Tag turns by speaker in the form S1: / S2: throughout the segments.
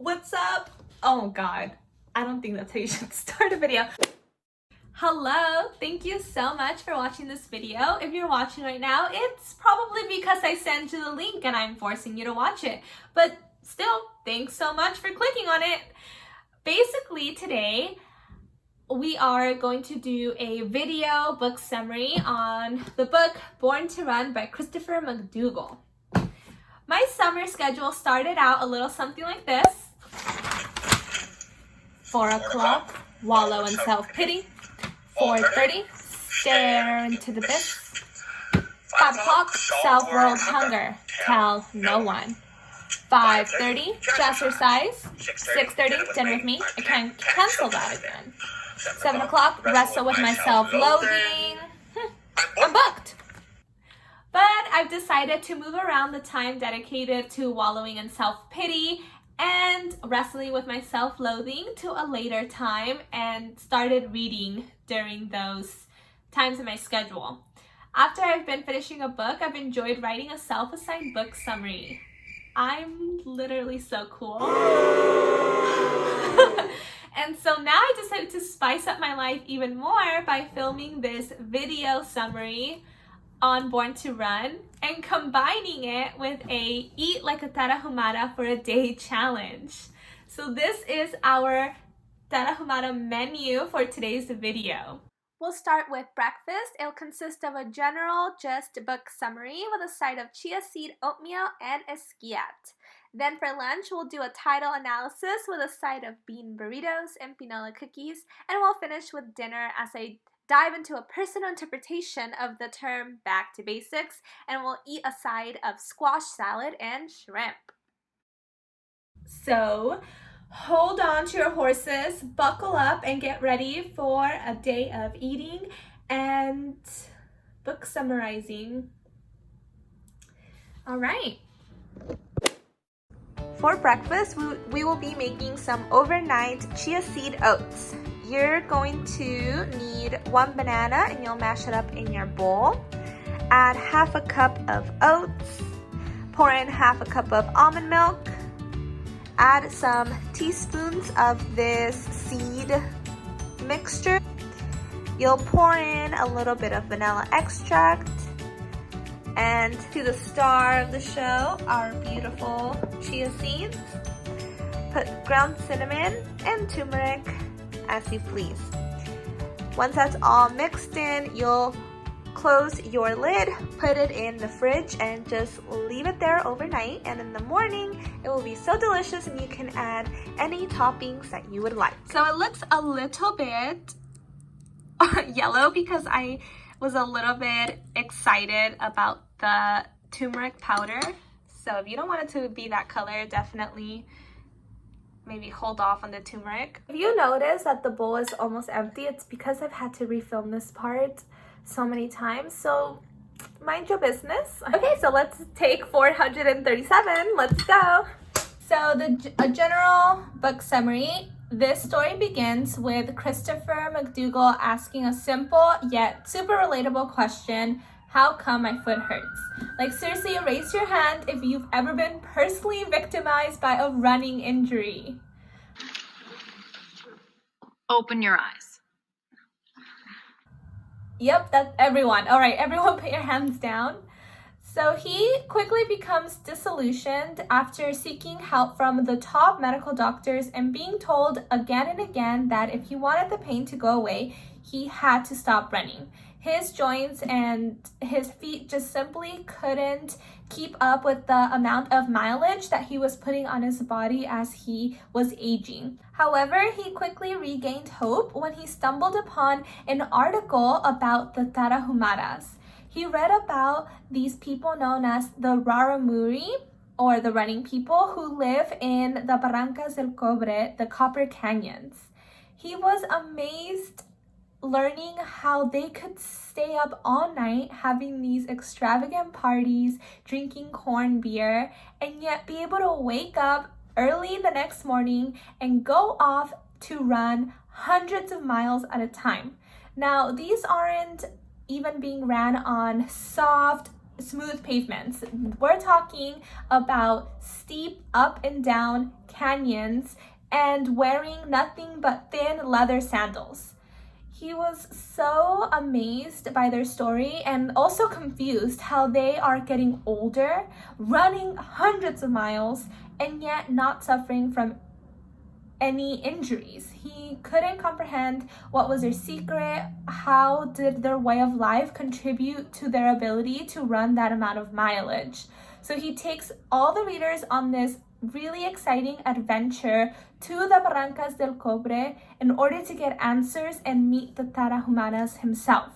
S1: What's up? Oh god, I don't think that's how you should start a video. Hello, thank you so much for watching this video. If you're watching right now, it's probably because I sent you the link and I'm forcing you to watch it. But still, thanks so much for clicking on it. Basically, today we are going to do a video book summary on the book Born to Run by Christopher McDougall. My summer schedule started out a little something like this. 4 o'clock, wallow in self-pity. 4:30, stare into the abyss. 5 o'clock, self-world hunger, tell no one. 5:30, jazzercise. 6:30, dinner with me. I can't cancel that again. 7 o'clock, wrestle with my self-loathing. I'm booked. But I've decided to move around the time dedicated to wallowing in self-pity and wrestling with my self-loathing to a later time and started reading during those times in my schedule. After I've been finishing a book, I've enjoyed writing a self-assigned book summary. I'm literally so cool. And so now I decided to spice up my life even more by filming this video summary on Born to Run and combining it with a Eat Like a Tarahumara for a Day challenge. So this is our Tarahumara menu for today's video. We'll start with breakfast. It'll consist of a general just book summary with a side of chia seed oatmeal and esquiat. Then for lunch, we'll do a title analysis with a side of bean burritos and pinola cookies, and we'll finish with dinner as I dive into a personal interpretation of the term back to basics, and we'll eat a side of squash salad and shrimp. So hold on to your horses, buckle up, and get ready for a day of eating and book summarizing. All right. For breakfast, we will be making some overnight chia seed oats. You're going to need 1 banana and you'll mash it up in your bowl. Add half a cup of oats. Pour in half a cup of almond milk. Add some teaspoons of this seed mixture. You'll pour in a little bit of vanilla extract. And to the star of the show, our beautiful chia seeds. Put ground cinnamon and turmeric as you please. Once that's all mixed in, you'll close your lid, put it in the fridge, and just leave it there overnight. And in the morning, it will be so delicious and you can add any toppings that you would like. So it looks a little bit yellow because I was a little bit excited about the turmeric powder. So if you don't want it to be that color, definitely maybe hold off on the turmeric. If you notice that the bowl is almost empty, it's because I've had to refilm this part so many times. So mind your business. Okay, so let's take 437. Let's go. So a general book summary. This story begins with Christopher McDougall asking a simple yet super relatable question: how come my foot hurts? Like seriously, raise your hand if you've ever been personally victimized by a running injury.
S2: Open your eyes.
S1: Yep, that's everyone. All right, everyone put your hands down. So he quickly becomes disillusioned after seeking help from the top medical doctors and being told again and again that if he wanted the pain to go away, he had to stop running. His joints and his feet just simply couldn't keep up with the amount of mileage that he was putting on his body as he was aging. However, he quickly regained hope when he stumbled upon an article about the Tarahumaras. He read about these people known as the Raramuri, or the running people, who live in the Barrancas del Cobre, the Copper Canyons. He was amazed learning how they could stay up all night having these extravagant parties, drinking corn beer, and yet be able to wake up early the next morning and go off to run hundreds of miles at a time. Now, these aren't even being ran on soft
S3: smooth pavements. We're talking about steep up and down canyons and wearing nothing but thin leather sandals. He was so amazed by their story and also confused how they are getting older, running hundreds of miles, and yet not suffering from any injuries. He couldn't comprehend what was their secret, how did their way of life contribute to their ability to run that amount of mileage. So he takes all the readers on this really exciting adventure to the Barrancas del Cobre in order to get answers and meet the Tarahumaras himself.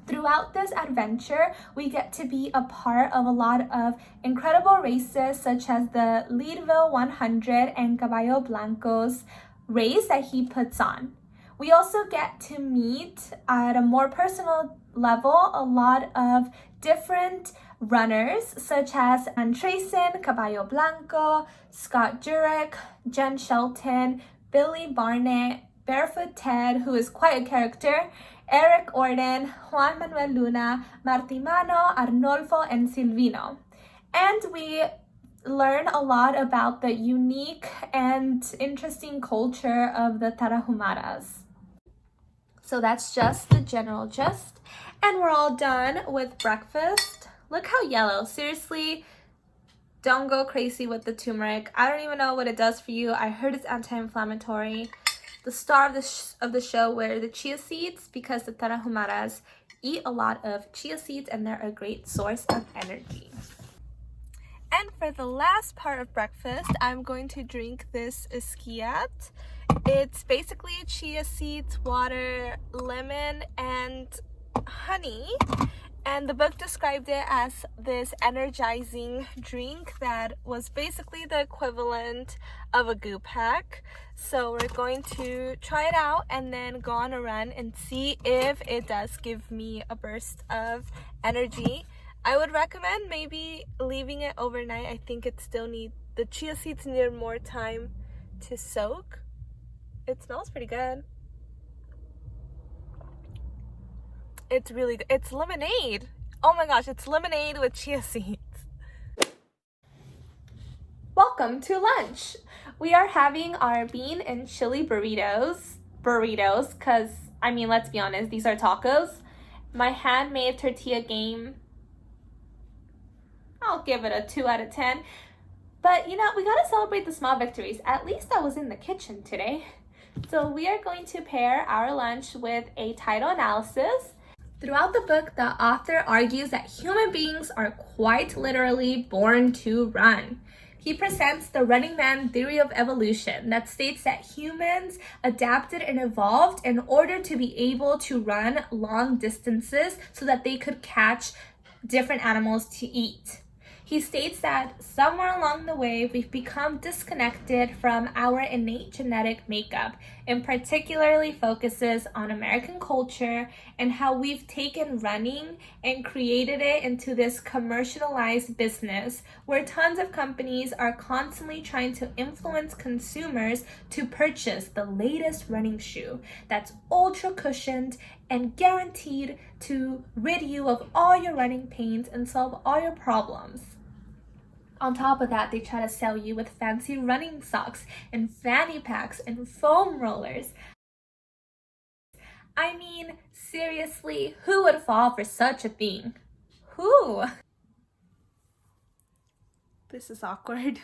S3: Throughout this adventure, we get to be a part of a lot of incredible races such as the Leadville 100 and Caballo Blanco's race that he puts on. We also get to meet at a more personal level a lot of different runners such as Ann Trayson, Caballo Blanco, Scott Jurek, Jen Shelton, Billy Barnett, Barefoot Ted, who is quite a character, Eric Orden, Juan Manuel Luna, Martimano, Arnolfo, and Silvino. And we learn a lot about the unique and interesting culture of the Tarahumaras. So that's just the general gist. And we're all done with breakfast. Look how yellow. Seriously, don't go crazy with the turmeric. I don't even know what it does for you. I heard it's anti-inflammatory. The star of the show were the chia seeds because the Tarahumaras eat a lot of chia seeds and they're a great source of energy. And for the last part of breakfast, I'm going to drink this esquiat. It's basically chia seeds, water, lemon, and honey. And the book described it as this energizing drink that was basically the equivalent of a goo pack. So we're going to try it out and then go on a run and see if it does give me a burst of energy. I would recommend maybe leaving it overnight. I think the chia seeds need more time to soak. It smells pretty good. It's really good. It's lemonade. Oh my gosh, it's lemonade with chia seeds. Welcome to lunch. We are having our bean and chili burritos, because, I mean, let's be honest, these are tacos. My handmade tortilla game, I'll give it a 2 out of 10. But, you know, we gotta celebrate the small victories. At least I was in the kitchen today. So we are going to pair our lunch with a title analysis. Throughout the book, the author argues that human beings are quite literally born to run. He presents the Running Man theory of evolution that states that humans adapted and evolved in order to be able to run long distances so that they could catch different animals to eat. He states that somewhere along the way, we've become disconnected from our innate genetic makeup, and particularly focuses on American culture and how we've taken running and created it into this commercialized business where tons of companies are constantly trying to influence consumers to purchase the latest running shoe that's ultra cushioned and guaranteed to rid you of all your running pains and solve all your problems. On top of that, they try to sell you with fancy running socks and fanny packs and foam rollers. I mean, seriously, who would fall for such a thing? Who? This is awkward.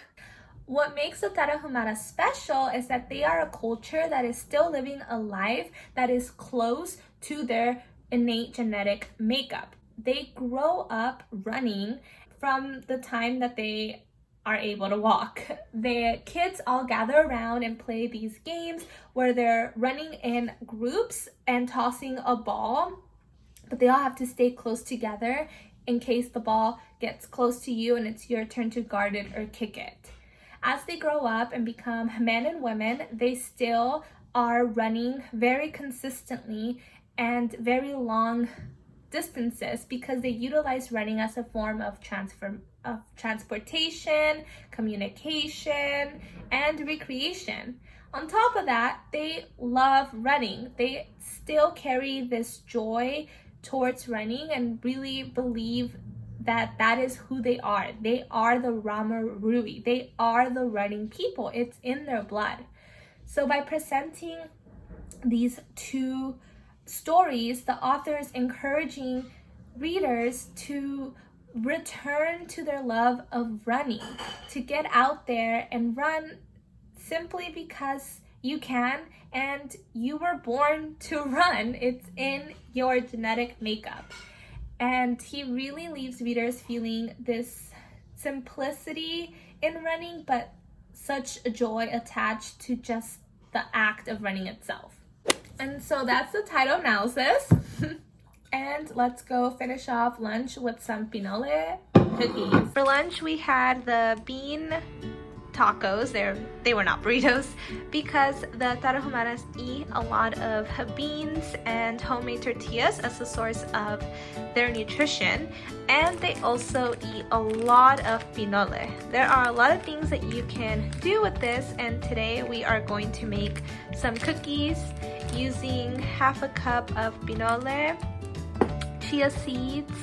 S3: What makes the Tarahumara special is that they are a culture that is still living a life that is close to their innate genetic makeup. They grow up running from the time that they are able to walk. The kids all gather around and play these games where they're running in groups and tossing a ball, but they all have to stay close together in case the ball gets close to you and it's your turn to guard it or kick it. As they grow up and become men and women, they still are running very consistently and very long distances because they utilize running as a form of transportation, communication, and recreation. On top of that, they love running. They still carry this joy towards running and really believe that that is who they are. They are the Ramarui. They are the running people. It's in their blood. So by presenting these two stories, the author is encouraging readers to return to their love of running, to get out there and run simply because you can and you were born to run. It's in your genetic makeup. And he really leaves readers feeling this simplicity in running, but such a joy attached to just the act of running itself. And so that's the title analysis. And let's go finish off lunch with some pinole cookies.
S1: For lunch, we had the bean tacos. They were not burritos because the Tarahumaras eat a lot of beans and homemade tortillas as a source of their nutrition, and they also eat a lot of pinole. There are a lot of things that you can do with this, and today we are going to make some cookies using half a cup of pinole, chia seeds,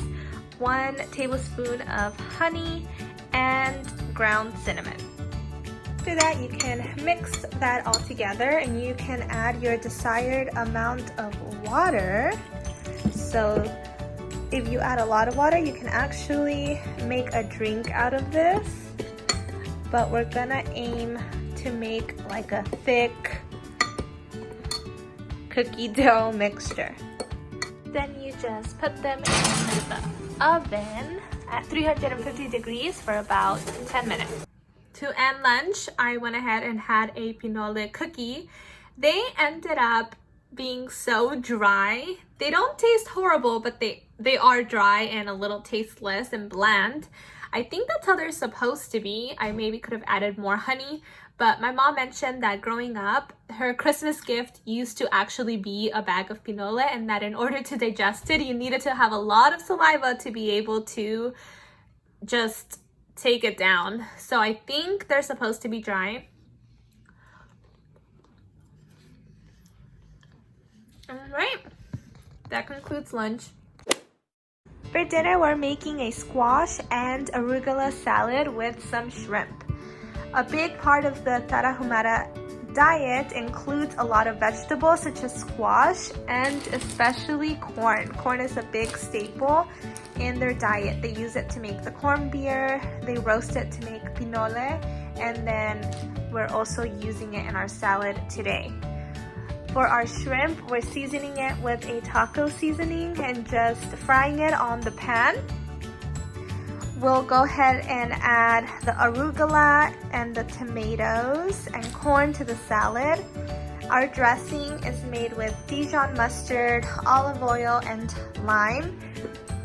S1: 1 tablespoon of honey, and ground cinnamon. After that, you can mix that all together and you can add your desired amount of water. So if you add a lot of water, you can actually make a drink out of this, but we're gonna aim to make like a thick cookie dough mixture. Then you just put them into the oven at 350 degrees for about 10 minutes.
S3: To end lunch, I went ahead and had a pinole cookie. They ended up being so dry. They don't taste horrible, but they are dry and a little tasteless and bland. I think that's how they're supposed to be. I maybe could have added more honey, but my mom mentioned that growing up, her Christmas gift used to actually be a bag of pinole, and that in order to digest it, you needed to have a lot of saliva to be able to just take it down. So I think they're supposed to be dry. All right, that concludes lunch.
S1: For dinner, we're making a squash and arugula salad with some shrimp. A big part of the Tarahumara diet includes a lot of vegetables such as squash and especially corn. Corn is a big staple in their diet. They use it to make the corn beer, they roast it to make pinole, and then we're also using it in our salad today. For our shrimp, we're seasoning it with a taco seasoning and just frying it on the pan. We'll go ahead and add the arugula and the tomatoes and corn to the salad. Our dressing is made with Dijon mustard, olive oil, and lime,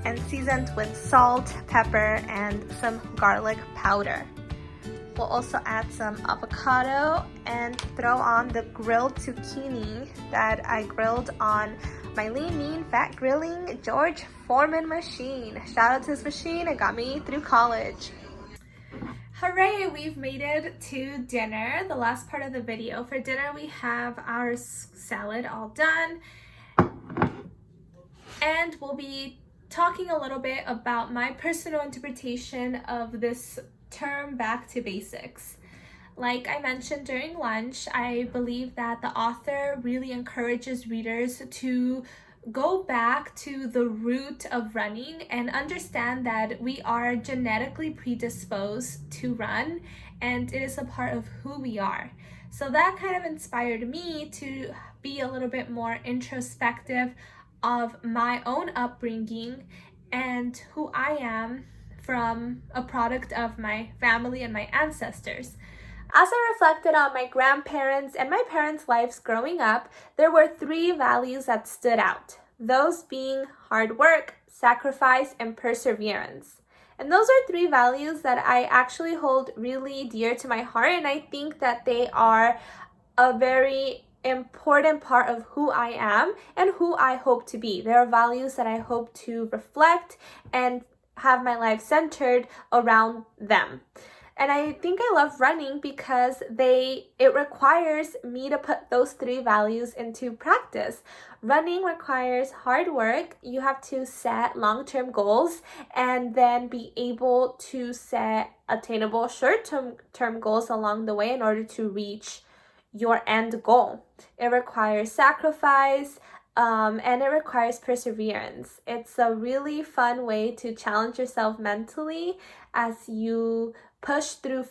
S1: and seasoned with salt, pepper, and some garlic powder. We'll also add some avocado and throw on the grilled zucchini that I grilled on my lean mean fat grilling George Foreman machine. Shout out to this machine, it got me through college.
S3: Hooray, we've made it to dinner, the last part of the video. For dinner, we have our salad all done, and we'll be talking a little bit about my personal interpretation of this term back to basics. Like I mentioned during lunch, I believe that the author really encourages readers to go back to the root of running and understand that we are genetically predisposed to run, and it is a part of who we are. So that kind of inspired me to be a little bit more introspective of my own upbringing and who I am from a product of my family and my ancestors. As I reflected on my grandparents and my parents' lives growing up, there were 3 values that stood out. Those being hard work, sacrifice, and perseverance. And those are 3 values that I actually hold really dear to my heart, and I think that they are a very important part of who I am and who I hope to be. There are values that I hope to reflect and have my life centered around them.
S1: And I think I love running because it requires me to put those 3 values into practice. Running requires hard work. You have to set long-term goals and then be able to set attainable short-term goals along the way in order to reach your end goal. It requires sacrifice, and it requires perseverance. It's a really fun way to challenge yourself mentally as you push through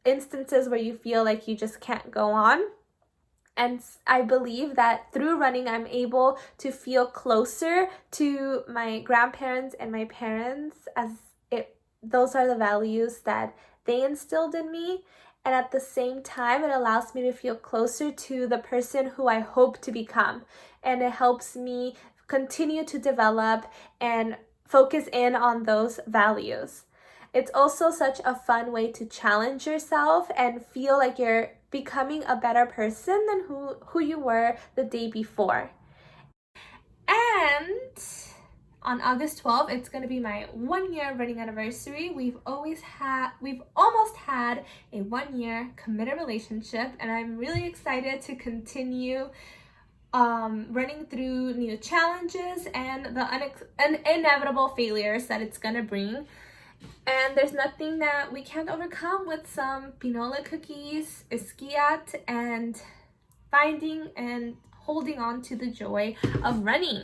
S1: instances where you feel like you just can't go on. And I believe that through running, I'm able to feel closer to my grandparents and my parents, as those are the values that they instilled in me. And at the same time, it allows me to feel closer to the person who I hope to become. And it helps me continue to develop and focus in on those values. It's also such a fun way to challenge yourself and feel like you're becoming a better person than who you were the day before. And on August 12th, it's going to be my 1-year running anniversary. We've almost had a 1-year committed relationship, and I'm really excited to continue running through new challenges and the inevitable failures that it's going to bring. And there's nothing that we can't overcome with some pinola cookies, esquiat, and finding and holding on to the joy of running.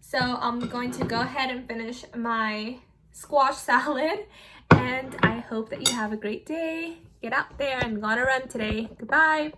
S1: So I'm going to go ahead and finish my squash salad, and I hope that you have a great day. Get out there and go on a run today. Goodbye.